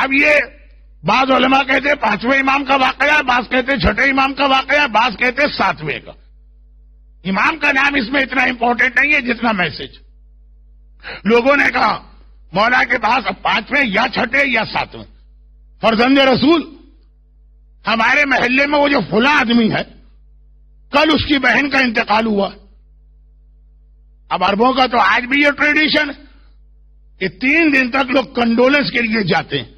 اب یہ بعض علماء کہتے ہیں 5ویں امام کا واقعہ ہے، بعض کہتے ہیں 6ٹھے امام کا واقعہ ہے، بعض کہتے ہیں 7ویں کا. امام کا نام اس میں اتنا امپورٹنٹ نہیں ہے جتنا میسج. لوگوں نے کہا مولا کے پاس اب 5ویں یا 6ٹھے یا 7ویں. فرزند رسول ہمارے محلے میں وہ جو فلاں آدمی ہے کل اس کی بہن کا انتقال ہوا. اب عربوں کا تو آج بھی یہ ٹریڈیشن ہے کہ 3 دن تک لوگ کنڈولنس کے لیے جاتے ہیں،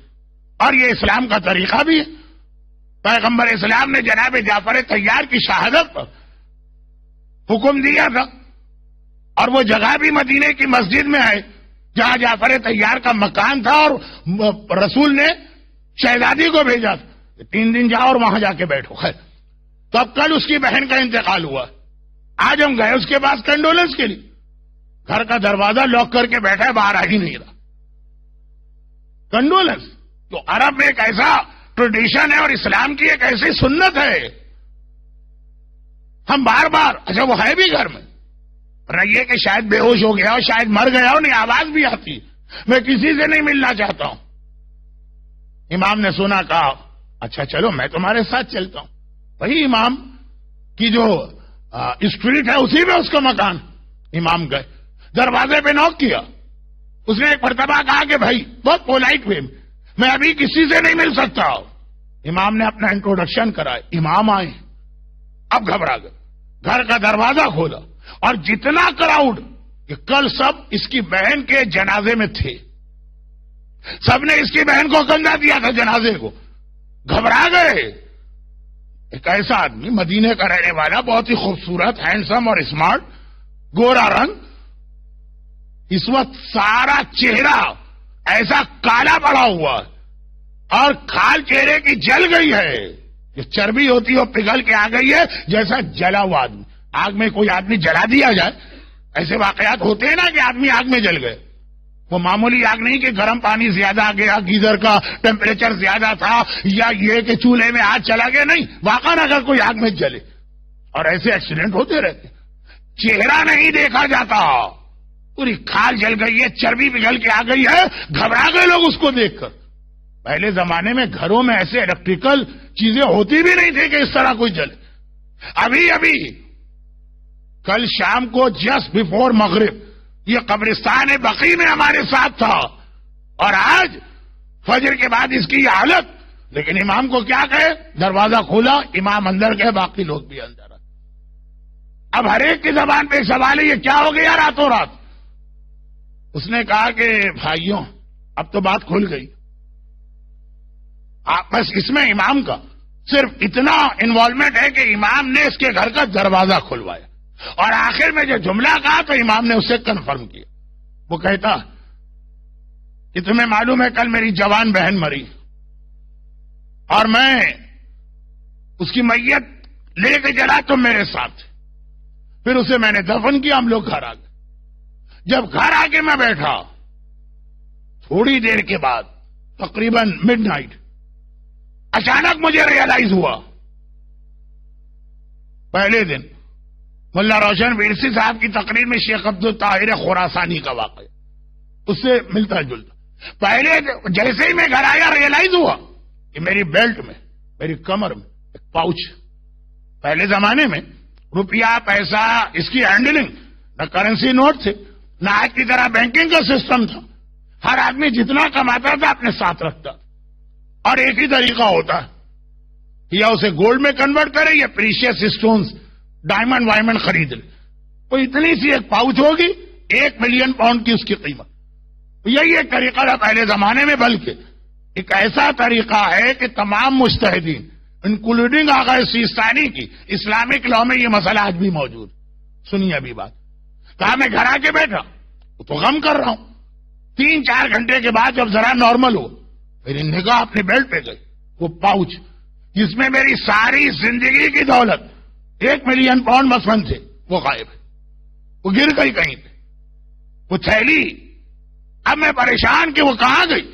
اور یہ اسلام کا طریقہ بھی ہے. پیغمبر اسلام نے جناب جعفر طیار کی شہادت پر حکم دیا تھا، اور وہ جگہ بھی مدینے کی مسجد میں ہے جہاں جعفر طیار کا مکان تھا، اور رسول نے شہزادی کو بھیجا تھا 3 دن جاؤ اور وہاں جا کے بیٹھو. خیر، تو اب کل اس کی بہن کا انتقال ہوا. آج ہم گئے اس کے پاس کنڈولنس کے لیے. گھر کا دروازہ لاک کر کے بیٹھا ہے، باہر آ ہی نہیں رہا. کنڈولنس تو عرب میں ایک ایسا ٹریڈیشن ہے اور اسلام کی ایک ایسی سنت ہے. ہم بار بار اچھا وہ ہے بھی گھر میں رہیے کہ شاید بے ہوش ہو گیا ہو، شاید مر گیا ہو، نہیں آواز بھی آتی، میں کسی سے نہیں ملنا چاہتا ہوں. امام نے سنا، کہا اچھا چلو میں تمہارے ساتھ چلتا ہوں. وہی امام کی جو اسٹریٹ ہے اسی میں اس کا مکان. امام گئے، دروازے پہ نوک کیا. اس نے ایک مرتبہ کہا کہ بھائی بہت پولائٹ وے میں ابھی کسی سے نہیں مل سکتا. امام نے اپنا انٹروڈکشن کرا. امام آئے، اب گھبرا گئے. گھر کا دروازہ کھولا اور جتنا کراؤڈ کہ کل سب اس کی بہن کے جنازے میں تھے، سب نے اس کی بہن کو کندھا دیا تھا جنازے کو. گھبرا گئے. ایک ایسا آدمی مدینے کا رہنے والا، بہت ہی خوبصورت، ہینڈسم اور اسمارٹ، گورا رنگ، اس وقت سارا چہرہ ایسا کالا پڑا ہوا اور کھال چہرے کی جل گئی ہے. جو چربی ہوتی ہے وہ پگھل کے آ گئی ہے جیسا جلا ہوا آدمی. آگ میں کوئی آدمی جلا دیا جائے، ایسے واقعات ہوتے ہیں نا کہ آدمی آگ میں جل گئے. وہ معمولی آگ نہیں کہ گرم پانی زیادہ آ گیا، گیزر کا ٹیمپریچر زیادہ تھا، یا یہ کہ چولہے میں آگ چلا گیا. نہیں، واقعا اگر کوئی آگ میں جلے، اور ایسے ایکسیڈنٹ ہوتے رہتے. چہرہ نہیں دیکھا جاتا، پوری کھال جل گئی ہے، چربی پگھل کے آ گئی ہے. گھبرا گئے لوگ اس کو دیکھ کر. پہلے زمانے میں گھروں میں ایسے الیکٹریکل چیزیں ہوتی بھی نہیں تھی کہ اس طرح کوئی جلے. ابھی کل شام کو جسٹ بفور مغرب یہ قبرستان بقیع میں ہمارے ساتھ تھا، اور آج فجر کے بعد اس کی یہ حالت. لیکن امام کو کیا کہے؟ دروازہ کھولا، امام اندر گئے، باقی لوگ بھی اندر آئے. اب ہر ایک کی زبان پہ سوال ہے، یہ کیا ہو گیا راتوں رات؟ اس نے کہا کہ بھائیوں اب تو بات کھل گئی. بس اس میں امام کا صرف اتنا انوالومنٹ ہے کہ امام نے اس کے گھر کا دروازہ کھلوایا، اور آخر میں جو جملہ کہا تو امام نے اسے کنفرم کیا. وہ کہتا کہ تمہیں معلوم ہے کل میری جوان بہن مری، اور میں اس کی میت لے کے چلا تو میرے ساتھ. پھر اسے میں نے دفن کیا، ہم لوگ گھر آ گئے. جب گھر آ کے میں بیٹھا، تھوڑی دیر کے بعد تقریباً مڈ نائٹ اچانک مجھے ریئلائز ہوا. پہلے دن ملا روشن ویرسی صاحب کی تقریر میں شیخ عبد الطاہر خراسانی کا واقعہ اس سے ملتا جلتا. پہلے جیسے ہی میں گھر آیا ریئلائز ہوا کہ میری بیلٹ میں، میری کمر میں ایک پاؤچ. پہلے زمانے میں روپیہ پیسہ اس کی ہینڈلنگ نہ کرنسی نوٹ تھے، نہ آج کی طرح بینکنگ کا سسٹم تھا. ہر آدمی جتنا کماتا تھا اپنے ساتھ رکھتا، اور ایک ہی طریقہ ہوتا ہے، یا اسے گولڈ میں کنورٹ کرے یا پریشیس اسٹونز ڈائمنڈ وائمنڈ خرید لے. تو اتنی سی ایک پاؤچ ہوگی، 1 ملین پاؤنڈ کی اس کی قیمت. یہی ایک طریقہ تھا پہلے زمانے میں. بلکہ ایک ایسا طریقہ ہے کہ تمام مجتہدین انکلوڈنگ آغا سیستانی کی اسلامک لا میں یہ مسئلہ آج بھی موجود. سنیے ابھی بات. کہا میں گھر آ کے بیٹھا تو غم کر رہا ہوں. 3-4 گھنٹے کے بعد جب ذرا نارمل ہو، میری نگاہ اپنے بیلٹ پہ گئی. وہ پاؤچ جس میں میری ساری زندگی کی دولت 1 ملین پاؤنڈ مثلاً تھے، وہ غائب ہے. وہ گر گئی کہیں پہ. وہ تھیلی، اب میں پریشان کہ وہ کہاں گئی.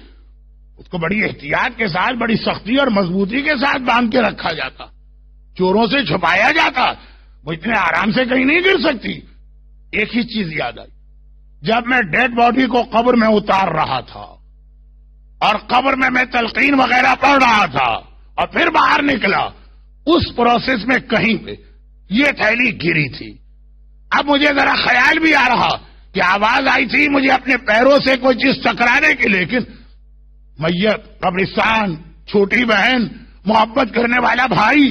اس کو بڑی احتیاط کے ساتھ، بڑی سختی اور مضبوطی کے ساتھ باندھ کے رکھا جاتا، چوروں سے چھپایا جاتا. وہ اتنے آرام سے کہیں نہیں گر سکتی. ایک ہی چیز یاد آئی، جب میں ڈیڈ باڈی کو قبر میں اتار رہا تھا اور قبر میں تلقین وغیرہ پڑھ رہا تھا اور پھر باہر نکلا، اس پروسیس میں کہیں پہ یہ تھیلی گری تھی. اب مجھے ذرا خیال بھی آ رہا کہ آواز آئی تھی مجھے اپنے پیروں سے کوئی چیز ٹکرانے کی، لیکن میت، قبرستان، چھوٹی بہن، محبت کرنے والا بھائی،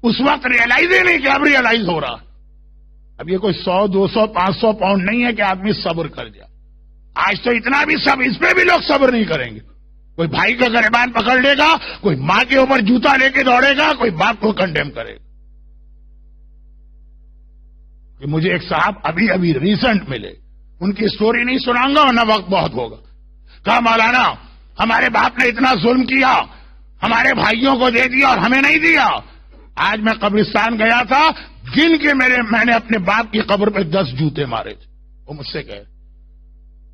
اس وقت ریئلائز ہی نہیں کہ اب ریئلائز ہو رہا. اب یہ کوئی 100 200 500 پاؤنڈ نہیں ہے کہ آدمی صبر کر جائے. آج تو اتنا بھی صبر، اس پہ بھی لوگ صبر نہیں کریں گے. کوئی بھائی کا گریبان پکڑ لے گا، کوئی ماں کے اوپر جوتا لے کے دوڑے گا، کوئی باپ کو کنڈیم کرے گا. کہ مجھے ایک صاحب ابھی ریسنٹ ملے، ان کی سٹوری نہیں سناؤں گا ورنہ وقت بہت ہوگا. کہا مولانا ہمارے باپ نے اتنا ظلم کیا، ہمارے بھائیوں کو دے دیا اور ہمیں نہیں دیا. آج میں قبرستان گیا تھا، گن کے میں نے اپنے باپ کی قبر پہ 10 جوتے مارے تھے. وہ مجھ سے کہے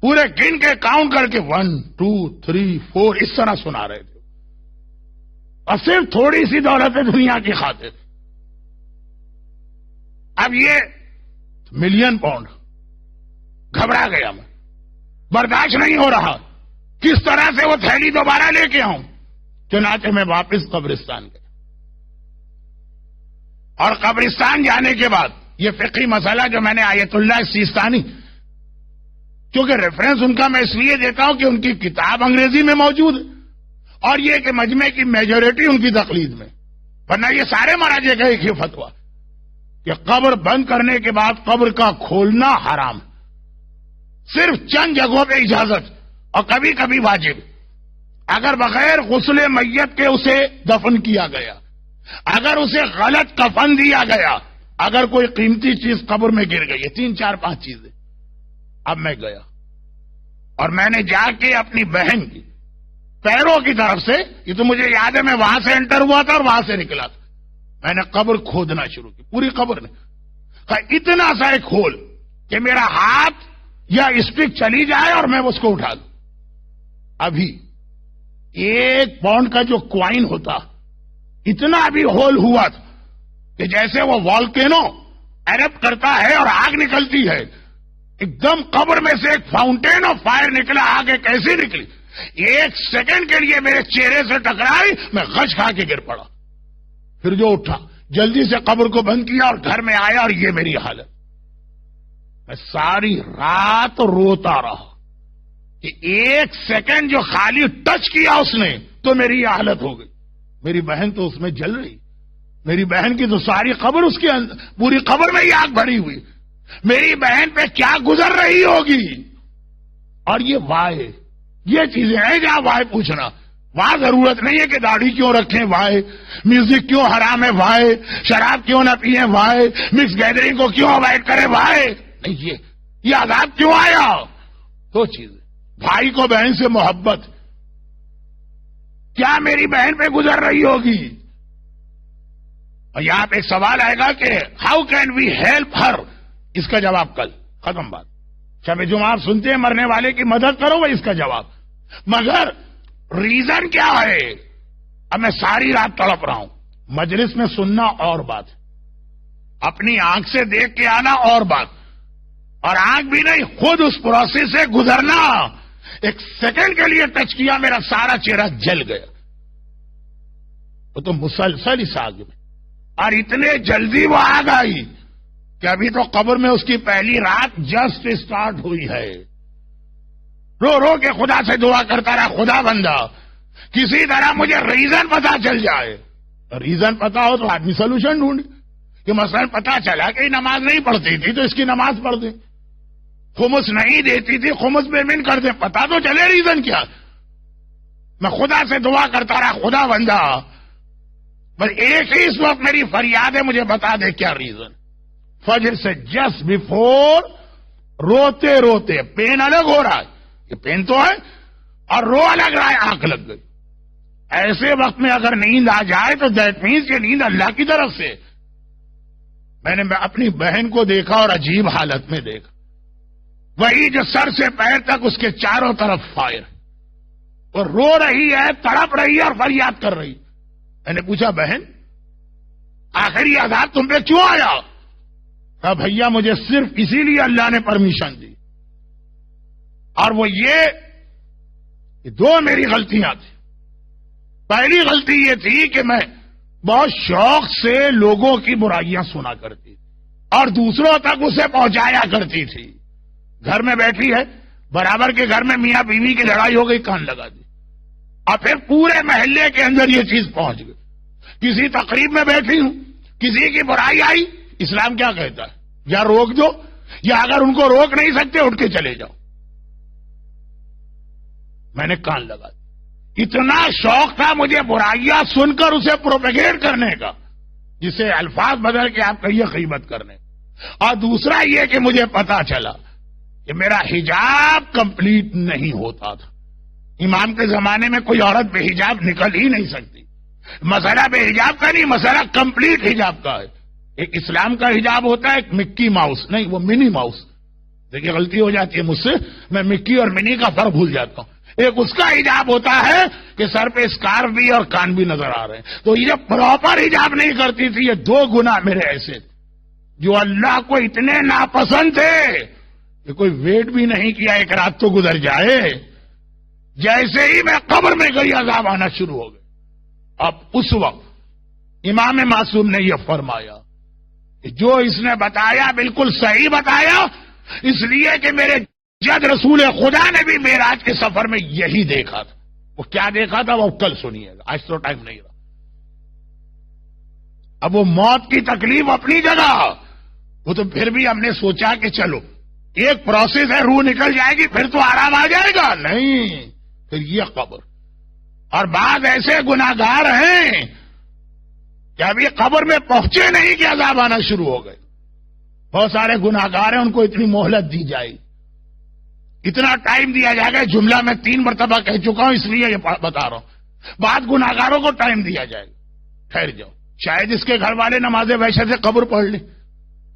پورے گن کے کاؤنٹ کر کے 1 2 3 4 اس طرح سنا رہے تھے، اور صرف تھوڑی سی دولت دنیا کی خاطر. اب یہ ملین پاؤنڈ. گھبرا گیا میں، برداشت نہیں ہو رہا، کس طرح سے وہ تھیلی دوبارہ لے کے آؤں. چنانچہ میں واپس قبرستان گیا، اور قبرستان جانے کے بعد یہ فقہی مسئلہ جو میں نے آیت اللہ سیستانی، کیونکہ ریفرنس ان کا میں اس لیے دیتا ہوں کہ ان کی کتاب انگریزی میں موجود ہے، اور یہ کہ مجمع کی میجورٹی ان کی تقلید میں، ورنہ یہ سارے مراجع کا ایک ہی فتویٰ کہ قبر بند کرنے کے بعد قبر کا کھولنا حرام، صرف چند جگہوں پہ اجازت اور کبھی کبھی واجب. اگر بغیر غسل میت کے اسے دفن کیا گیا، اگر اسے غلط کفن دیا گیا، اگر کوئی قیمتی چیز قبر میں گر گئی، 3 4 5 چیزیں. اب میں گیا اور میں نے جا کے اپنی بہن کی پیروں کی طرف سے، یہ تو مجھے یاد ہے میں وہاں سے انٹر ہوا تھا اور وہاں سے نکلا تھا، میں نے قبر کھودنا شروع کی، پوری قبر نے اتنا سا ایک کھول کہ میرا ہاتھ یا اسٹک چلی جائے اور میں اس کو اٹھا دوں. ابھی 1 پاؤنڈ کا جو کوائن ہوتا اتنا بھی ہول ہوا تھا کہ جیسے وہ والکینو ایرپٹ کرتا ہے اور آگ نکلتی ہے، ایک دم قبر میں سے ایک فاؤنٹین آف فائر نکلا. آگ کیسے نکلی، 1 سیکنڈ کے لیے میرے چہرے سے ٹکرائی، میں غش کھا کے گر پڑا. پھر جو اٹھا جلدی سے قبر کو بند کیا اور گھر میں آیا، اور یہ میری حالت. میں ساری رات روتا رہا کہ 1 سیکنڈ جو خالی ٹچ کیا اس نے تو میری یہ حالت ہو گئی. میری بہن تو اس میں جل رہی، میری بہن کی تو ساری قبر اس کے اندر، پوری قبر میں ہی آگ بھری ہوئی. میری بہن پہ کیا گزر رہی ہوگی. اور یہ وائے، یہ چیزیں ہیں جہاں وائے پوچھنا. وہاں ضرورت نہیں ہے کہ داڑھی کیوں رکھیں وائے، میوزک کیوں حرام ہے وائے، شراب کیوں نہ پیئیں وائے، مکس گیدرنگ کو کیوں اوائڈ کریں وائے. نہیں، یہ عذاب کیوں آیا. 2 چیزیں، بھائی کو بہن سے محبت، کیا میری بہن پہ گزر رہی ہوگی. اور یہاں پہ ایک سوال آئے گا کہ how can we help her, اس کا جواب کل، ختم بات. شب جمعہ آپ سنتے ہیں مرنے والے کی مدد کرو، وہ اس کا جواب. مگر ریزن کیا ہے. اب میں ساری رات تڑپ رہا ہوں. مجلس میں سننا اور بات، اپنی آنکھ سے دیکھ کے آنا اور بات، اور آنکھ بھی نہیں، خود اس پروسیس سے گزرنا. 1 سیکنڈ کے لیے ٹچ کیا، میرا سارا چہرہ جل گیا. وہ تو مسلسل اس آگ میں، اور اتنے جلدی وہ آگ آئی کہ ابھی تو قبر میں اس کی پہلی رات جسٹ اسٹارٹ ہوئی ہے. رو رو کے خدا سے دعا کرتا رہا، خدا بندہ کسی طرح مجھے ریزن پتا چل جائے. ریزن پتا ہو تو آدمی سولوشن ڈھونڈے. کہ مثلا پتا چلا کہ نماز نہیں پڑھتی تھی تو اس کی نماز پڑھ دیں، خمس نہیں دیتی تھی خمس پیمنٹ کر دیں، پتا تو چلے ریزن کیا. میں خدا سے دعا کرتا رہا، خدا بندہ بس ایک ہی اس وقت میری فریاد ہے، مجھے بتا دے کیا ریزن. فجر سے جسٹ بیفور روتے روتے، پین الگ ہو رہا ہے، یہ پین تو ہے، اور رو الگ رہا ہے، آنکھ لگ گئی. ایسے وقت میں اگر نیند آ جائے تو دیٹ مینس یہ نیند اللہ کی طرف سے. میں نے اپنی بہن کو دیکھا اور عجیب حالت میں دیکھا، وہی جو سر سے پیر تک اس کے چاروں طرف فائر، وہ رو رہی ہے، تڑپ رہی ہے اور فریاد کر رہی. میں نے پوچھا بہن آخر یہ عذاب تم پہ کیوں آیا؟ کہا بھیا مجھے صرف اسی لیے اللہ نے پرمیشن دی، اور وہ یہ یہ دو میری غلطیاں تھیں. پہلی غلطی یہ تھی کہ میں بہت شوق سے لوگوں کی برائیاں سنا کرتی تھی اور دوسروں تک اسے پہنچایا کرتی تھی. گھر میں بیٹھی ہے، برابر کے گھر میں میاں بیوی کی لڑائی ہو گئی، کان لگا دی، اور پھر پورے محلے کے اندر یہ چیز پہنچ گئی. کسی تقریب میں بیٹھی ہوں، کسی کی برائی آئی، اسلام کیا کہتا ہے؟ یا روک دو، یا اگر ان کو روک نہیں سکتے اٹھ کے چلے جاؤ. میں نے کان لگا دیا. اتنا شوق تھا مجھے برائیاں سن کر اسے پروپیگیٹ کرنے کا، جسے الفاظ بدل کے آپ کہیے غیبت کرنے. اور دوسرا یہ کہ مجھے پتا چلا کہ میرا حجاب کمپلیٹ نہیں ہوتا تھا. امام کے زمانے میں کوئی عورت بے حجاب نکل ہی نہیں سکتی. مسئلہ بے حجاب کا نہیں، مسئلہ کمپلیٹ حجاب کا ہے. ایک اسلام کا حجاب ہوتا ہے، ایک مکی ماؤس، نہیں وہ منی ماؤس. دیکھیے غلطی ہو جاتی ہے مجھ سے، میں مکی اور منی کا فرق بھول جاتا ہوں. ایک اس کا حجاب ہوتا ہے کہ سر پہ اسکارف بھی اور کان بھی نظر آ رہے ہیں. تو یہ پراپر حجاب نہیں کرتی تھی. یہ دو گناہ میرے ایسے جو اللہ کو اتنے ناپسند تھے کہ کوئی ویٹ بھی نہیں کیا ایک رات تو گزر جائے. جیسے ہی میں قبر میں گئی عذاب آنا شروع ہو گئے. اب اس وقت امام معصوم نے یہ فرمایا کہ جو اس نے بتایا بالکل صحیح بتایا، اس لیے کہ میرے جد رسول خدا نے بھی معراج کے سفر میں یہی دیکھا تھا. وہ کیا دیکھا تھا وہ کل سنیے گا، آج تو ٹائم نہیں رہا. اب وہ موت کی تکلیف اپنی جگہ، وہ تو پھر بھی ہم نے سوچا کہ چلو ایک پروسیس ہے، روح نکل جائے گی پھر تو آرام آ جائے گا. نہیں، پھر یہ قبر. اور بعض ایسے گناہگار ہیں کہ ابھی قبر میں پہنچے نہیں کہ عذاب آنا شروع ہو گئے. بہت سارے گناہگار ہیں، ان کو اتنی مہلت دی جائے، اتنا ٹائم دیا جائے گا. جملہ میں 3 مرتبہ کہہ چکا ہوں اس لیے یہ بتا رہا ہوں. بعض گناہگاروں کو ٹائم دیا جائے گا، ٹھہر جاؤ. شاید اس کے گھر والے نماز وحشت سے قبر پڑھ لیں.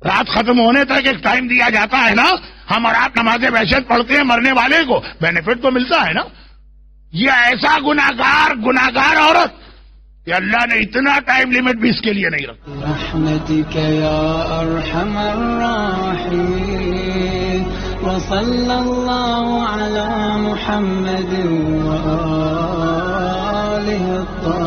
رات ختم ہونے تک ایک ٹائم دیا جاتا ہے نا. ہم اور آپ نماز وحشت پڑھتے ہیں، مرنے والے کو بینیفٹ تو ملتا ہے نا. یہ ایسا گناہگار عورت کہ اللہ نے اتنا ٹائم لیمٹ بھی اس کے لیے نہیں رکھا. رحمتک یا ارحم الراحمین وصلی اللہ علی محمد وآلہ الطاہرین.